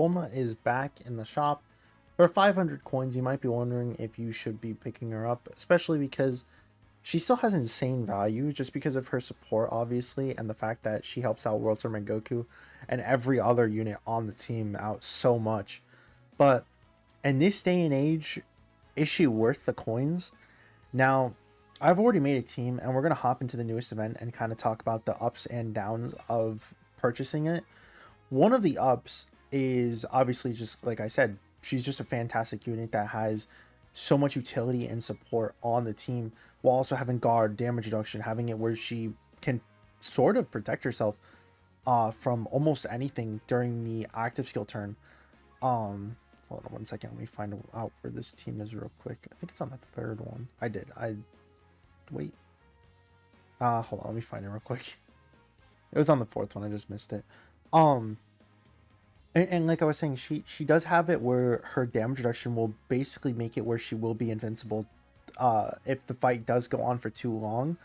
Bulma is back in the shop. For 500 coins, you might be wondering if you should be picking her up, especially because she still has insane value just because of her support, obviously, and the fact that she helps out World Tournament Goku and every other unit on the team out so much. But in this day and age, is she worth the coins? Now, I've already made a team, and we're going to hop into the newest event and kind of talk about the ups and downs of purchasing it. One of the ups is obviously just like I said, she's just a fantastic unit that has so much utility and support on the team while also having guard, damage reduction, having it where she can sort of protect herself from almost anything during the active skill turn. Hold on one second, let me find out where this team is real quick. I think it's on the third one. I wait. Hold on, let me find it real quick. It was on the fourth one, I just missed it. And like I was saying, she does have it where her damage reduction will basically make it where she will be invincible if the fight does go on for too long,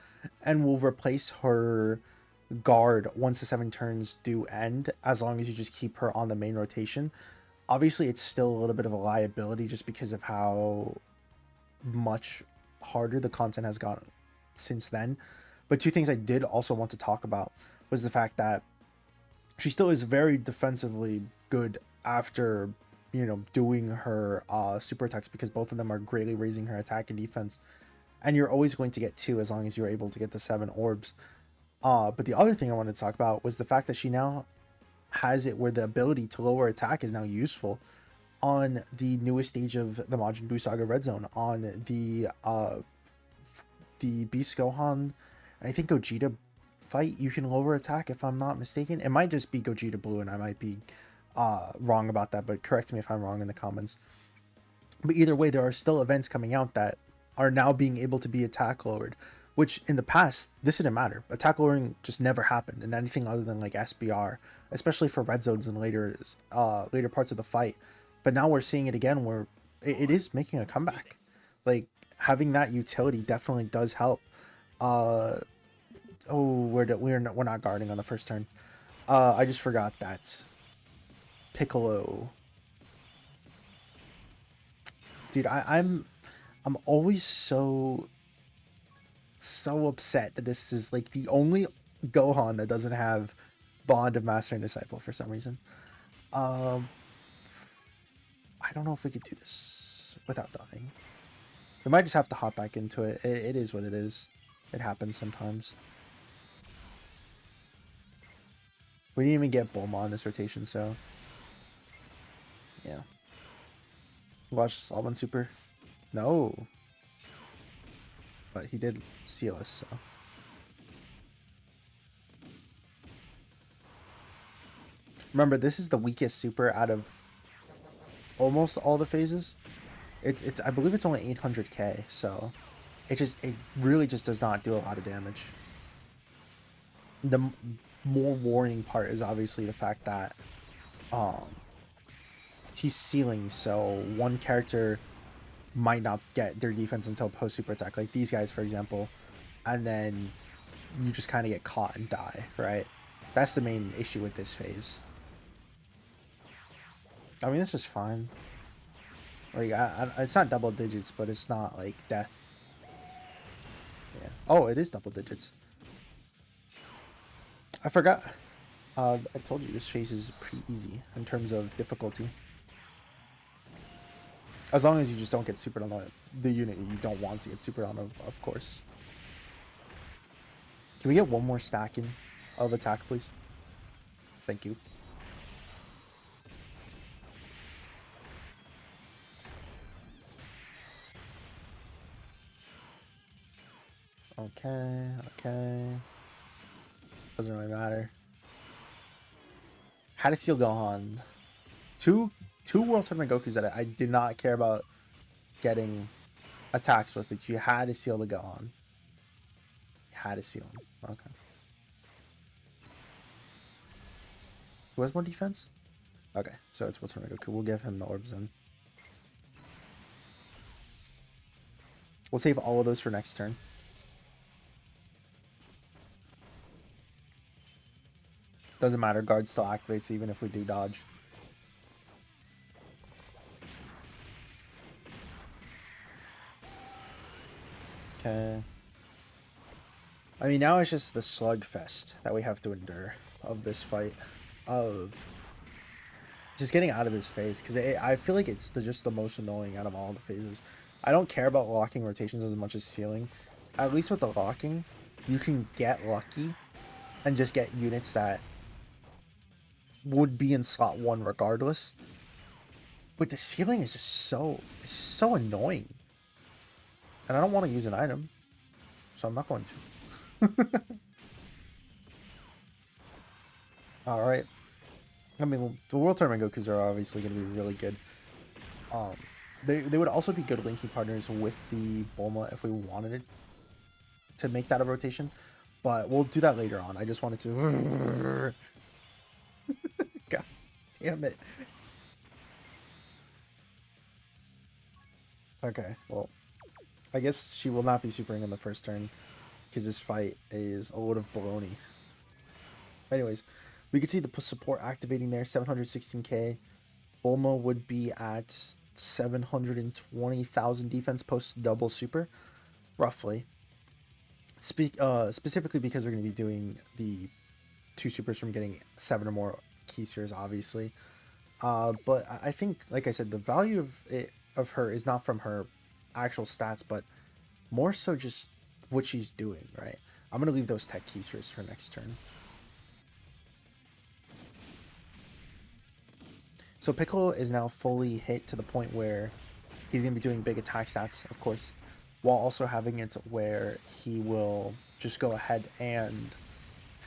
and will replace her guard once the 7 turns do end, as long as you just keep her on the main rotation. Obviously, it's still a little bit of a liability just because of how much harder the content has gotten since then. But two things I did also want to talk about was the fact that she still is very defensively good after, you know, doing her super attacks, because both of them are greatly raising her attack and defense. And you're always going to get 2 as long as you're able to get the 7 orbs. But the other thing I wanted to talk about was the fact that she now has it where the ability to lower attack is now useful on the newest stage of the Majin Buu Saga Red Zone, on the Beast Gohan, and I think Gogeta fight. You can lower attack, if I'm not mistaken. It might just be Gogeta Blue, and I might be wrong about that, but correct me if I'm wrong in the comments. But either way, there are still events coming out that are now being able to be attack lowered, which in the past, this didn't matter. Attack lowering just never happened in anything other than like SBR, especially for red zones and later parts of the fight. But now we're seeing it again where it is making a comeback. Like, having that utility definitely does help. Oh, we're not guarding on the first turn. I just forgot that Piccolo. Dude, I'm always so upset that this is like the only Gohan that doesn't have Bond of Master and Disciple for some reason. I don't know if we could do this without dying. We might just have to hop back into it. It is what it is. It happens sometimes. We didn't even get Bulma on this rotation, so yeah. Watch Solvent Super. No. But he did seal us, so. Remember, this is the weakest super out of almost all the phases. It's I believe it's only 800k, so it really just does not do a lot of damage. The more worrying part is obviously the fact that he's sealing, so one character might not get their defense until post super attack, like these guys for example, and then you just kind of get caught and die, right? That's the main issue with this phase. I mean, this is fine. Like, it's not double digits, but it's not like death. Yeah. Oh, it is double digits. I forgot. I told you this phase is pretty easy in terms of difficulty. As long as you just don't get supered on the unit you don't want to get supered on, of course. Can we get one more stacking of attack, please? Thank you. Okay. Doesn't really matter. How to seal Gohan. Two World Tournament Gokus that I did not care about getting attacks with, but you had to seal the Gohan. You had to seal him. Okay. Who has more defense? Okay, so it's World Tournament Goku. We'll give him the orbs then. We'll save all of those for next turn. Doesn't matter, guard still activates even if we do dodge. Okay. I mean, now it's just the slugfest that we have to endure of this fight, of just getting out of this phase, because I feel like it's just the most annoying out of all the phases. I don't care about locking rotations as much as sealing. At least with the locking, you can get lucky and just get units that would be in slot 1 regardless. But the sealing is just it's just so annoying. And I don't want to use an item, so I'm not going to. Alright. I mean, the World Tournament Gokus are obviously going to be really good. They would also be good linking partners with the Bulma if we wanted it to make that a rotation. But we'll do that later on. I just wanted to... God damn it. Okay, well, I guess she will not be supering in the first turn because this fight is a load of baloney. Anyways, we can see the support activating there, 716k. Bulma would be at 720,000 defense post double super, roughly. Specifically because we're going to be doing the 2 supers from getting 7 or more key spheres, obviously. But I think, like I said, the value of her is not from her actual stats, but more so just what she's doing, right? I'm going to leave those tech key spheres for next turn. So Piccolo is now fully hit to the point where he's going to be doing big attack stats, of course, while also having it where he will just go ahead and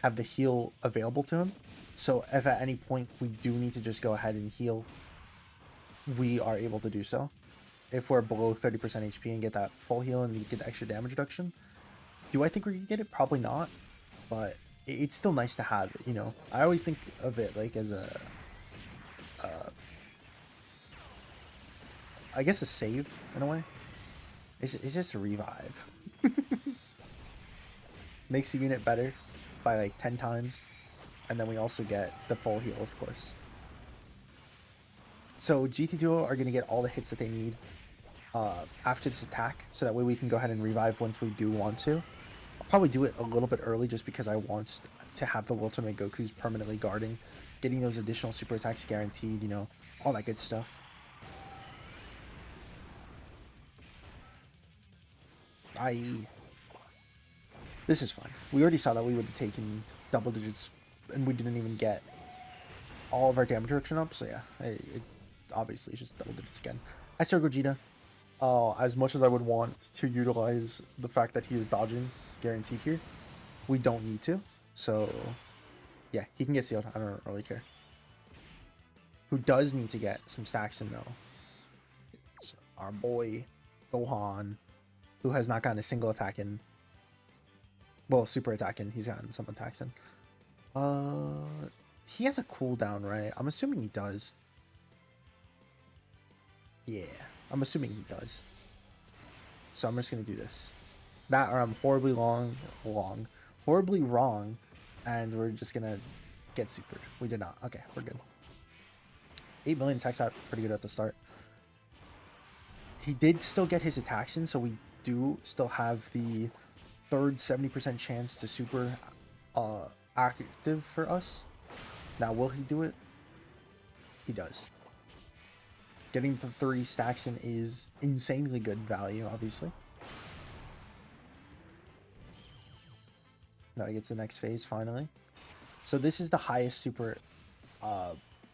have the heal available to him. So if at any point we do need to just go ahead and heal, we are able to do so. If we're below 30% HP and get that full heal and you get the extra damage reduction. Do I think we're going to get it? Probably not. But it's still nice to have it, you know. I always think of it like as a... I guess a save, in a way. It's just a revive. Makes the unit better by like 10 times. And then we also get the full heal, of course. So GT Duo are going to get all the hits that they need after this attack. So that way we can go ahead and revive once we do want to. I'll probably do it a little bit early just because I want to have the World Tournament Gokus permanently guarding. Getting those additional super attacks guaranteed, you know, all that good stuff. This is fine. We already saw that we would have taken double digits and we didn't even get all of our damage reduction up, so yeah, it obviously is just double digits again. I start Gogeta. As much as I would want to utilize the fact that he is dodging guaranteed here, we don't need to, so yeah, he can get sealed. I don't really care. Who does need to get some stacks in though? It's our boy Gohan, who has not gotten a single attack in. Well, super attack in. He's gotten some attacks in. He has a cooldown, right? I'm assuming he does. Yeah, I'm assuming he does. So I'm just gonna do this. That, or I'm horribly horribly wrong, and we're just gonna get supered. We did not. Okay, we're good. 8 million attacks out, pretty good at the start. He did still get his attacks in, so we do still have the third 70% chance to super active for us. Now, will he do it? He does. Getting the 3 stacks in is insanely good value, obviously. Now he gets the next phase, finally. So this is the highest super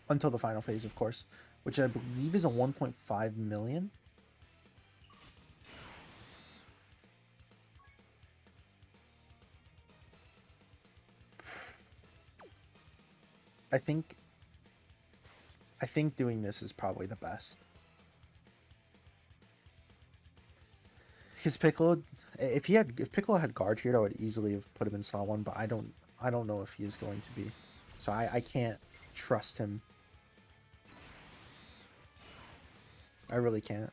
until the final phase, of course, which I believe is a 1.5 million. I think doing this is probably the best. Because Piccolo, if Piccolo had guard here, I would easily have put him in slot 1, but I don't know if he is going to be. So I can't trust him. I really can't.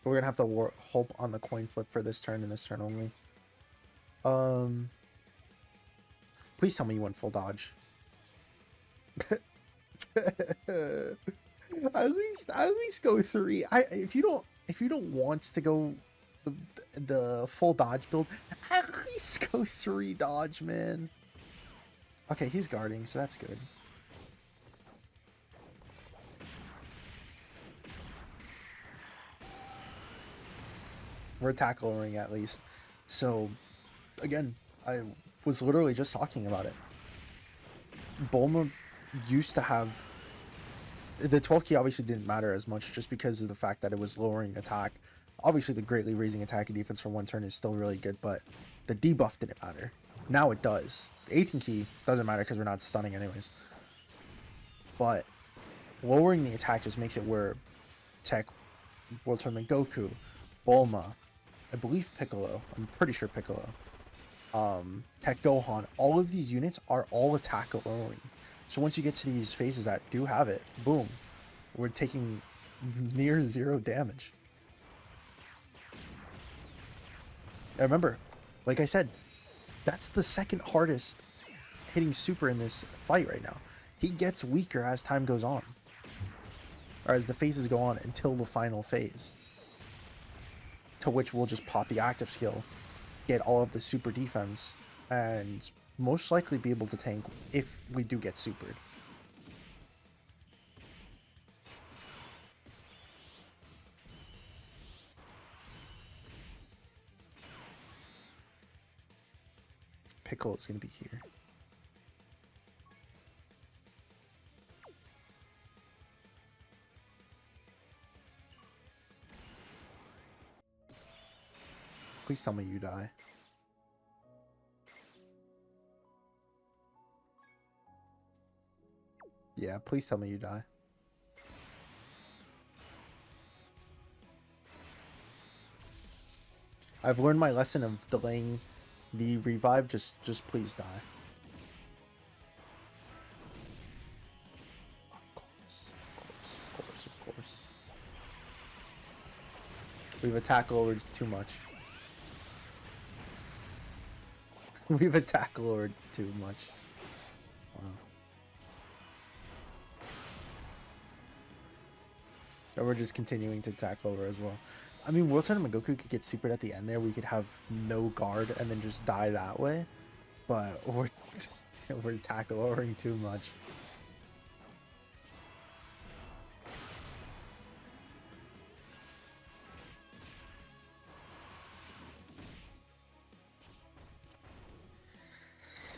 But we're gonna have to hope on the coin flip for this turn and this turn only. Please tell me you went full dodge. at least go 3. If you don't want to go the full dodge build. At least go 3 dodge, man. Okay, he's guarding, so that's good. We're tackling at least. So, again, I was literally just talking about it. Bulma used to have... The 12 key obviously didn't matter as much just because of the fact that it was lowering attack. Obviously, the greatly raising attack and defense for one turn is still really good, but the debuff didn't matter. Now it does. The 18 key doesn't matter because we're not stunning anyways. But lowering the attack just makes it where Tech, World Tournament Goku, Bulma, I believe Piccolo, I'm pretty sure Piccolo, Tech Gohan, all of these units are all attack lowering. So once you get to these phases that do have it, boom, we're taking near 0 damage. And remember, like I said, that's the second hardest hitting super in this fight right now. He gets weaker as time goes on, or as the phases go on until the final phase, to which we'll just pop the active skill, get all of the super defense, and most likely be able to tank if we do get supered. Piccolo is going to be here. Please tell me you die. Yeah, please tell me you die. I've learned my lesson of delaying the revive. Just please die. Of course, of course, of course. We've attacked lowered too much. We've attacked lowered too much. Wow. And we're just continuing to attack over as well. I mean, World Tournament Goku could get supered at the end there. We could have no guard and then just die that way. But we're attack lowering too much.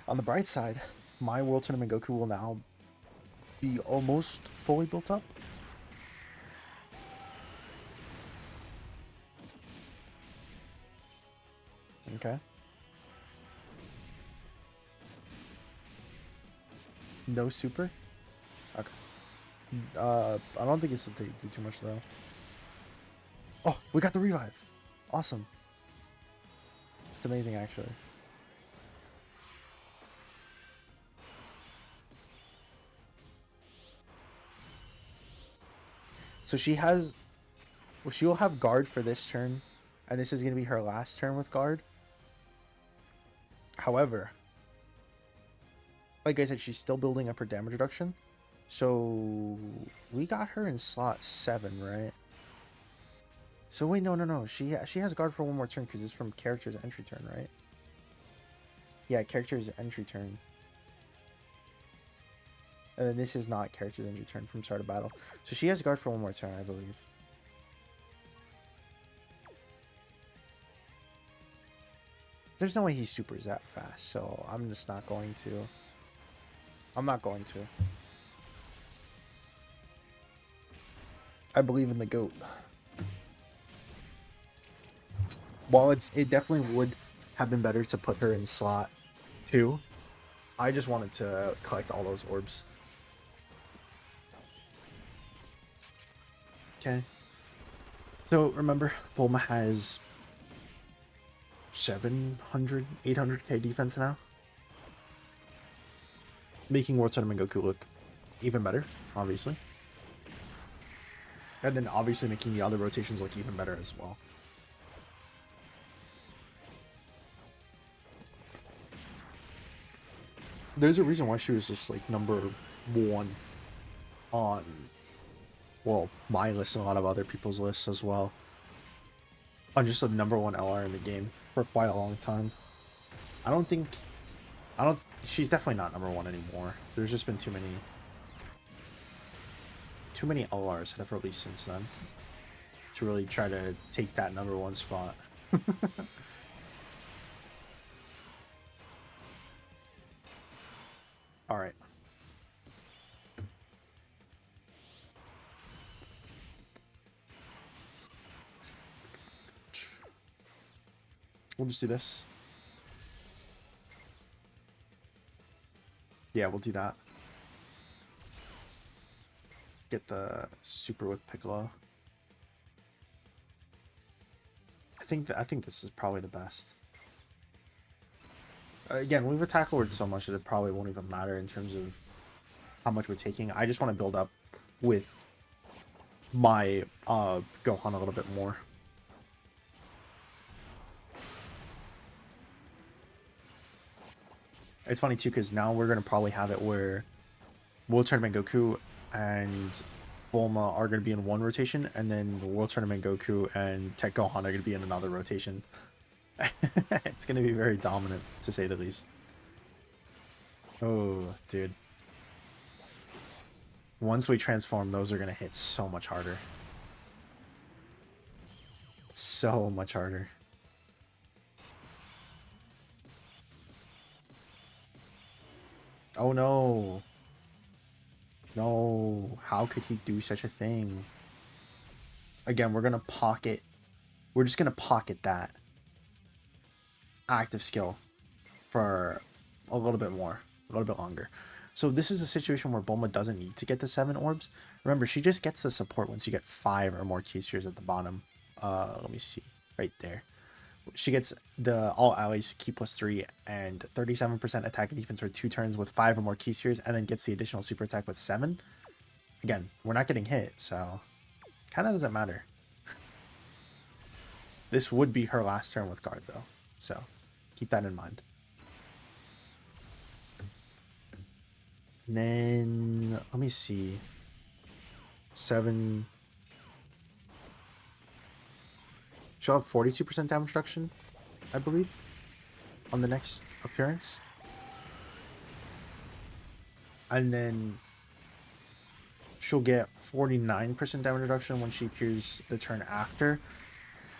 On the bright side, my World Tournament Goku will now be almost fully built up. Okay. No super? Okay. I don't think it's to do too much though. Oh, we got the revive. Awesome. It's amazing actually. So she'll have guard for this turn, and this is going to be her last turn with guard. However, like I said, she's still building up her damage reduction. So we got her in slot 7, right? So wait, no. She has guard for one more turn because it's from character's entry turn, right? Yeah, character's entry turn. And then this is not character's entry turn from start of battle. So she has guard for one more turn, I believe. There's no way he supers that fast, so I'm just not going to. I'm not going to. I believe in the GOAT. While it definitely would have been better to put her in slot 2, I just wanted to collect all those orbs. Okay. So remember, Bulma has 700, 800k defense now. Making World Tournament Goku look even better, obviously. And then obviously making the other rotations look even better as well. There's a reason why she was just like number 1 on, well, my list and a lot of other people's lists as well. on just the #1 LR in the game for quite a long time. I don't think, she's definitely not #1 anymore. There's just been too many LRs that have released since then to really try to take that #1 spot. All right. We'll just do this. Yeah, we'll do that. Get the super with Piccolo. I think this is probably the best. Again, we've attack lowered so much that it probably won't even matter in terms of how much we're taking. I just want to build up with my Gohan a little bit more. It's funny too, because now we're going to probably have it where World Tournament Goku and Bulma are going to be in one rotation, and then World Tournament Goku and Tech Gohan are going to be in another rotation. It's going to be very dominant, to say the least. Oh, dude. Once we transform, those are going to hit so much harder. So much harder. Oh no. No. How could he do such a thing? Again, we're going to pocket. We're just going to pocket that active skill for a little bit more. A little bit longer. So this is a situation where Bulma doesn't need to get the 7 orbs. Remember, she just gets the support once you get 5 or more key spheres at the bottom. Let me see. Right there. She gets the all allies key +3 and 37% attack and defense for 2 turns with 5 or more key spheres, and then gets the additional super attack with 7. Again, we're not getting hit, so kind of doesn't matter. This would be her last turn with guard, though, so keep that in mind. And then let me see. 7. She'll have 42% damage reduction, I believe, on the next appearance. And then she'll get 49% damage reduction when she appears the turn after.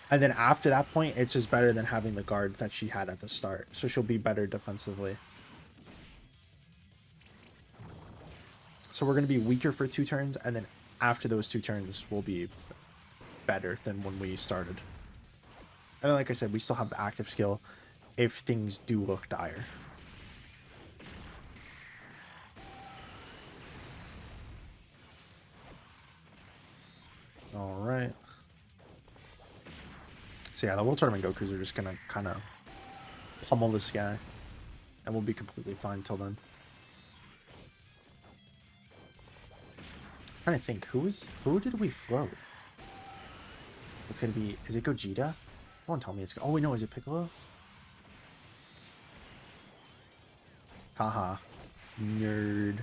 And then after that point, it's just better than having the guard that she had at the start. So she'll be better defensively. So we're going to be weaker for 2 turns, and then after those 2 turns, we'll be better than when we started. And then, like I said, we still have the active skill if things do look dire. All right. So yeah, the World Tournament Gokus are just going to kind of pummel this guy, and we'll be completely fine till then. I'm trying to think, who did we float? It's going to be, is it Gogeta? Don't tell me it's... Oh, wait, no, is it Piccolo? Haha. Nerd.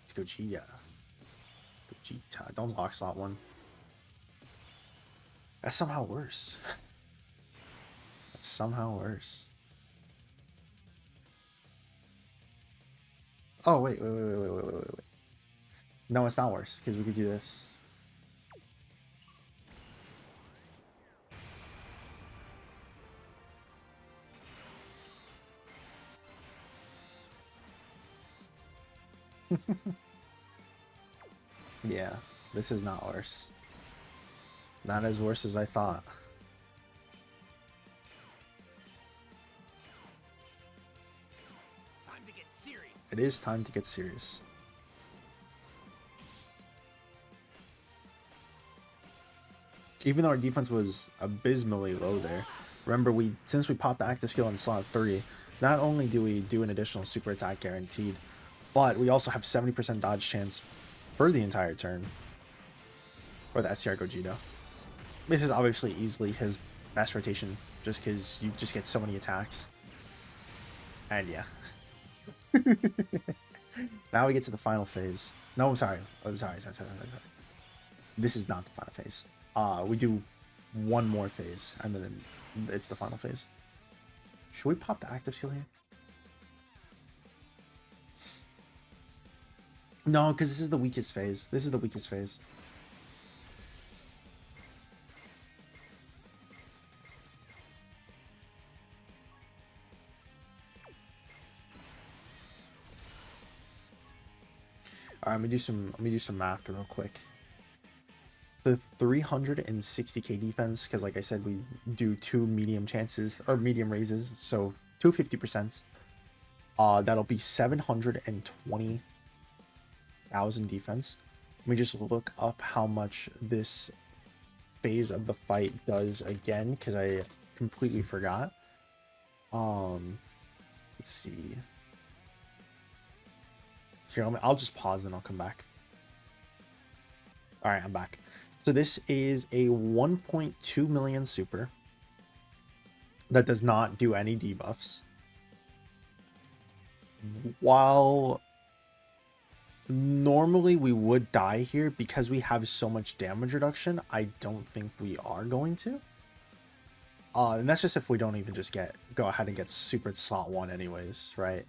It's Gogeta. Gogeta. Don't lock slot one. That's somehow worse. That's somehow worse. Oh, wait. No, it's not worse, because we could do this. Yeah, this is not worse. Not as worse as I thought. Time to get serious. It is time to get serious. Even though our defense was abysmally low there, remember, since we popped the active skill in slot 3, not only do we do an additional super attack guaranteed, but we also have 70% dodge chance for the entire turn. Or the SCR Gogeta. This is obviously easily his best rotation, just because you just get so many attacks. And yeah. Now we get to the final phase. No, I'm sorry. Oh, sorry. This is not the final phase. We do one more phase, and then it's the final phase. Should we pop the active seal here? No, because this is the weakest phase. This is the weakest phase. All right, let me do some math real quick. The 360k defense, because like I said, we do 2 medium chances or medium raises, so 250%. That'll be 720,000 defense. Let me just look up how much this phase of the fight does again, because I completely forgot. Let's see. Here, I'll just pause and I'll come back. All right, I'm back. So this is a 1.2 million super that does not do any debuffs. While normally we would die here, because we have so much damage reduction, I don't think we are going to. And that's just if we don't even just go ahead and get super slot 1 anyways, right?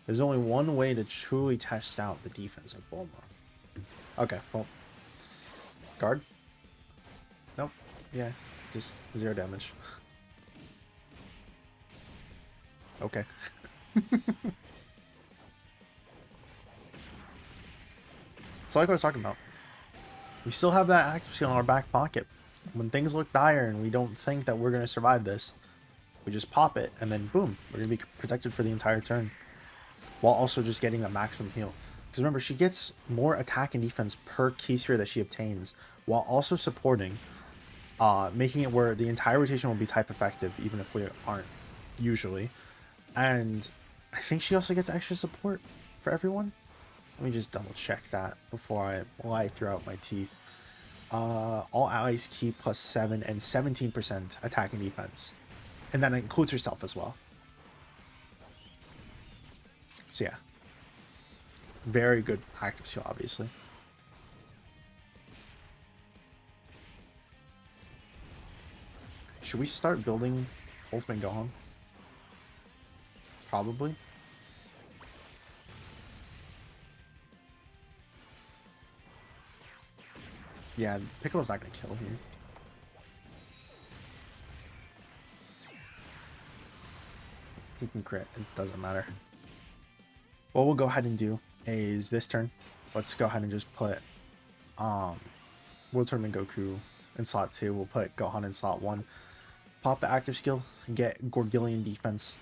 There's only one way to truly test out the defense of Bulma. Okay, well. Guard? Nope. Yeah, just 0 damage. Okay. So like I was talking about. We still have that active seal in our back pocket. When things look dire and we don't think that we're going to survive this, we just pop it and then boom, we're going to be protected for the entire turn. While also just getting the maximum heal. Because remember, she gets more attack and defense per key sphere that she obtains, while also supporting, making it where the entire rotation will be type effective, even if we aren't usually. And I think she also gets extra support for everyone. Let me just double check that before I lie throughout my teeth. All allies keep +7 and 17% attack and defense. And that includes herself as well. So yeah, very good active seal, obviously. Should we start building Ultimate Gohan? Probably. Yeah, Piccolo's not gonna kill here. He can crit, it doesn't matter. What we'll go ahead and do is this turn, let's go ahead and just put World Tournament Goku in slot 2. We'll put Gohan in slot 1. Pop the active skill, get Gorgillion defense.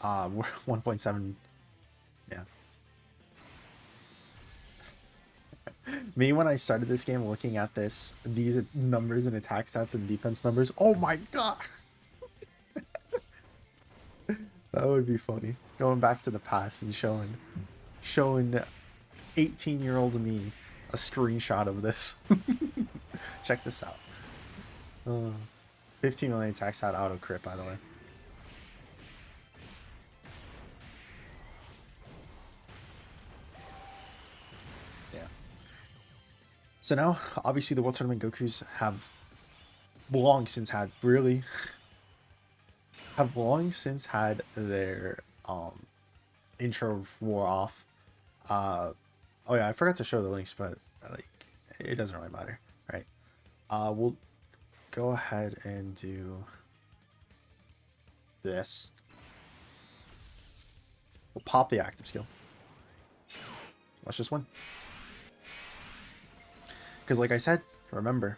We're 1.7. Yeah. Me, when I started this game, looking at these numbers and attack stats and defense numbers, oh my god! That would be funny. Going back to the past and showing 18-year-old me a screenshot of this. Check this out. 15 million attack stat auto crit, by the way. Yeah. So now, obviously, the World Tournament Gokus have long since had their intro wore off. Oh yeah, I forgot to show the links, but like it doesn't really matter, right? We'll go ahead and do this. We'll pop the active skill. Let's just win. Because like I said, remember,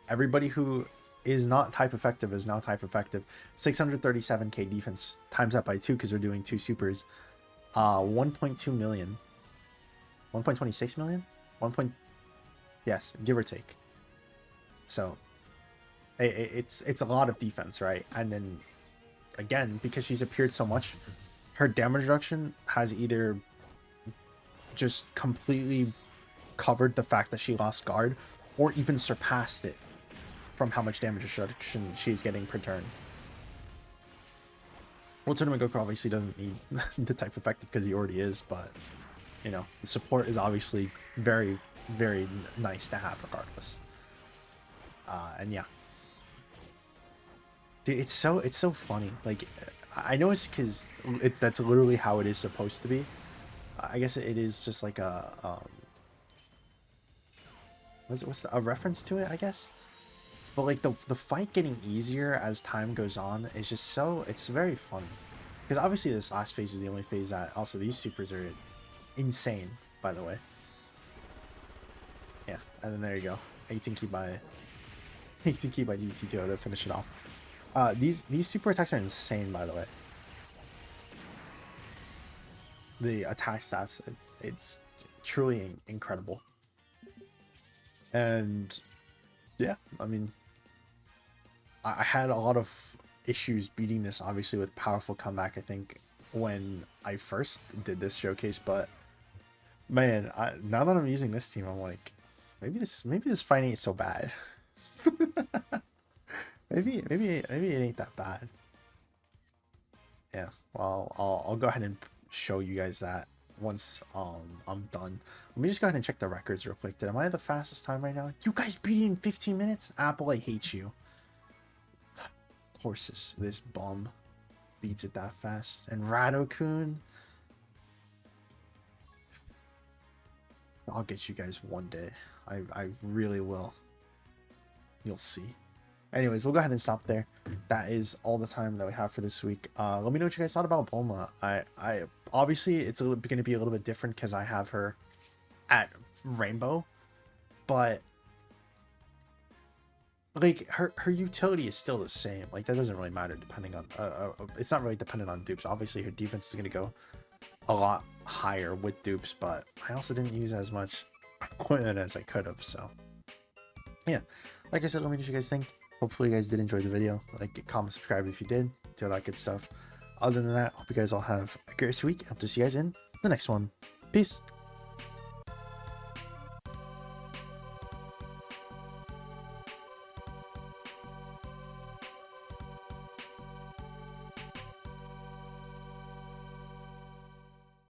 everybody who is not type effective is now type effective. 637k defense times that by 2 because we're doing 2 supers. 1.2 million. 1.26 million? Yes, give or take. So it's a lot of defense, right? And then again, because she's appeared so much, her damage reduction has either just completely covered the fact that she lost guard or even surpassed it from how much damage reduction she's getting per turn. World Tournament Goku obviously doesn't need the type effective because he already is, but you know, the support is obviously very, very nice to have regardless. And yeah. Dude, it's so funny. Like, I know it's because that's literally how it is supposed to be. I guess it is just like a a reference to it, I guess. But like the fight getting easier as time goes on is just so, it's very funny. Because obviously this last phase is the only phase that, also these supers are insane, by the way. Yeah, and then there you go. 18 key by 18 key by GTTO to finish it off. These super attacks are insane, by the way. The attack stats, it's truly incredible. And yeah, I mean, I had a lot of issues beating this, obviously, with powerful comeback, I think, when I first did this showcase, but man, now that I'm using this team, I'm like, maybe this fight ain't so bad. maybe it ain't that bad. Yeah, well, I'll go ahead and show you guys that once I'm done. Let me just go ahead and check the records real quick. Am I the fastest time right now? You guys beat it in 15 minutes? Apple, I hate you. Of course this bum beats it that fast. And Rado-kun, I'll get you guys one day. I really will. You'll see. Anyways, we'll go ahead and stop there. That is all the time that we have for this week. Let me know what you guys thought about Bulma. I obviously it's going to be a little bit different because I have her at Rainbow, but like her utility is still the same. Like that doesn't really matter depending on it's not really dependent on dupes. Obviously her defense is going to go a lot higher with dupes, but I also didn't use as much equipment as I could have. So yeah, like I said, let me know what you guys think. Hopefully you guys did enjoy the video. Like, comment, subscribe if you did. Do all that good stuff. Other than that, hope you guys all have a great week. Hope to see you guys in the next one. Peace.